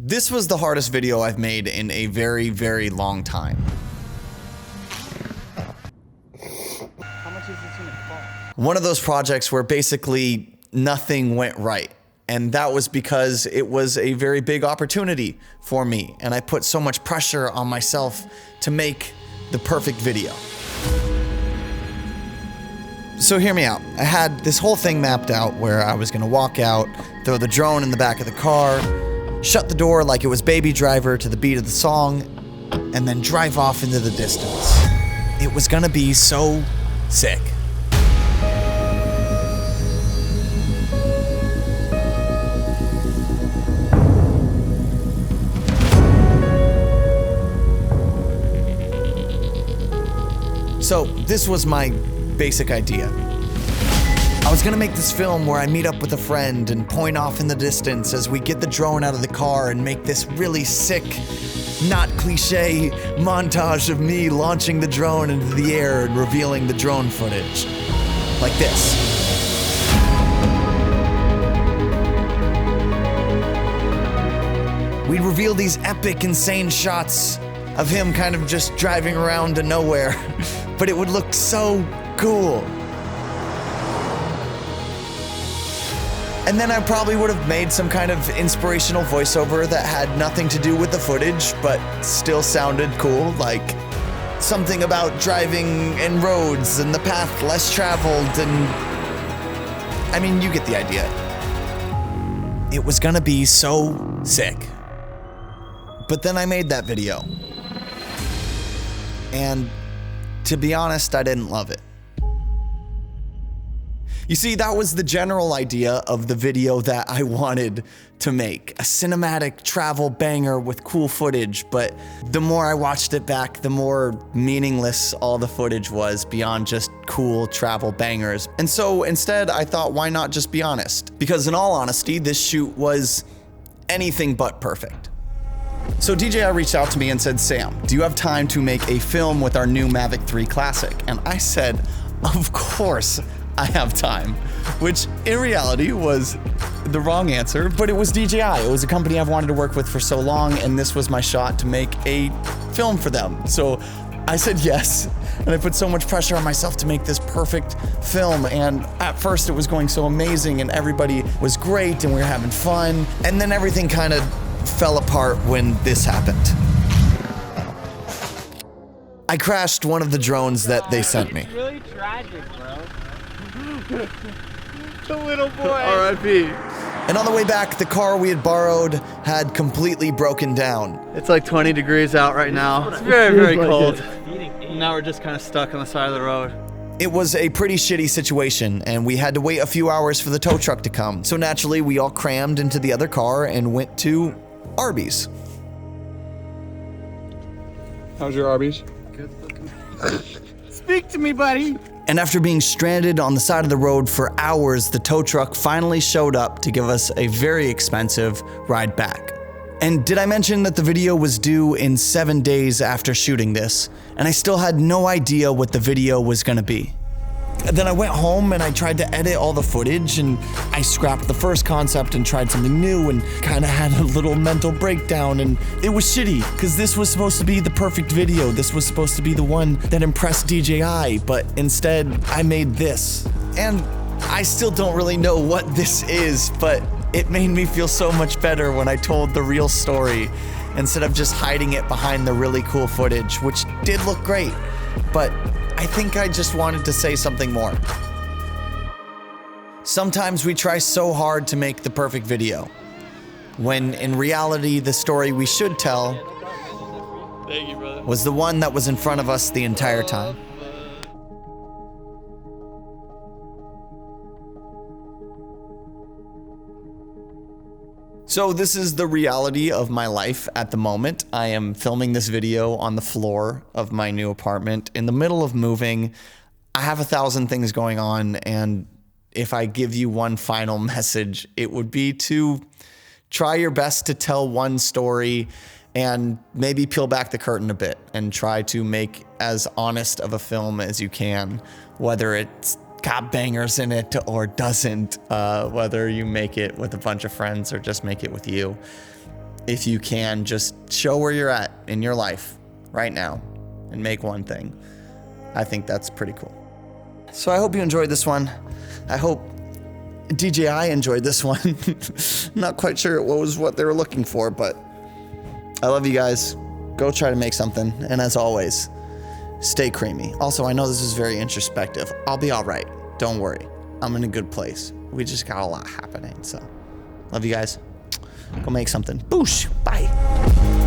This was the hardest video I've made in a very, very long time. How much is this gonna cost? One of those projects where basically nothing went right. And that was because it was a very big opportunity for me. And I put so much pressure on myself to make the perfect video. So hear me out. I had this whole thing mapped out where I was gonna walk out, throw the drone in the back of the car, shut the door like it was Baby Driver to the beat of the song, and then drive off into the distance. It was gonna be so sick. So this was my basic idea. I was gonna make this film where I meet up with a friend and point off in the distance as we get the drone out of the car and make this really sick, not cliche montage of me launching the drone into the air and revealing the drone footage. Like this. We'd reveal these epic, insane shots of him kind of just driving around to nowhere, but it would look so cool. And then I probably would have made some kind of inspirational voiceover that had nothing to do with the footage, but still sounded cool, like something about driving in roads and the path less traveled, and I mean, you get the idea. It was gonna be so sick. But then I made that video. And to be honest, I didn't love it. You see, that was the general idea of the video that I wanted to make. A cinematic travel banger with cool footage, but the more I watched it back, the more meaningless all the footage was beyond just cool travel bangers. And so instead, I thought, why not just be honest? Because in all honesty, this shoot was anything but perfect. So DJI reached out to me and said, Sam, do you have time to make a film with our new Mavic 3 Classic? And I said, of course I have time, which in reality was the wrong answer, but it was DJI. It was a company I've wanted to work with for so long, and this was my shot to make a film for them. So I said yes, and I put so much pressure on myself to make this perfect film, and at first it was going so amazing, and everybody was great, and we were having fun, and then everything kind of fell apart when this happened. I crashed one of the drones that they sent me. It's really tragic, bro. The little boy. R.I.P. And on the way back, the car we had borrowed had completely broken down. It's like 20 degrees out right now. It's very, very cold. Now we're just kind of stuck on the side of the road. It was a pretty shitty situation, and we had to wait a few hours for the tow truck to come. So naturally, we all crammed into the other car and went to Arby's. How's your Arby's? Speak to me, buddy. And after being stranded on the side of the road for hours, the tow truck finally showed up to give us a very expensive ride back. And did I mention that the video was due in 7 days after shooting this, and I still had no idea what the video was gonna be. And then I went home and I tried to edit all the footage, and I scrapped the first concept and tried something new and kind of had a little mental breakdown, and it was shitty because this was supposed to be the perfect video. This was supposed to be the one that impressed DJI, but instead I made this. And I still don't really know what this is, but it made me feel so much better when I told the real story instead of just hiding it behind the really cool footage, which did look great, but I think I just wanted to say something more. Sometimes we try so hard to make the perfect video, when in reality the story we should tell was the one that was in front of us the entire time. So this is the reality of my life at the moment. I am filming this video on the floor of my new apartment in the middle of moving. I have 1,000 things going on, and if I give you one final message, it would be to try your best to tell one story and maybe peel back the curtain a bit and try to make as honest of a film as you can, whether it's got bangers in it or doesn't, whether you make it with a bunch of friends or just make it with you. if you can, just show where you're at in your life right now and make one thing. I think that's pretty cool. So I hope you enjoyed this one. I hope DJI enjoyed this one. Not quite sure it was what they were looking for, but I love you guys. Go try to make something. And as always, stay creamy. Also, I know this is very introspective. I'll be all right. Don't worry. I'm in a good place. We just got a lot happening. So love you guys. Go make something. Boosh. Bye.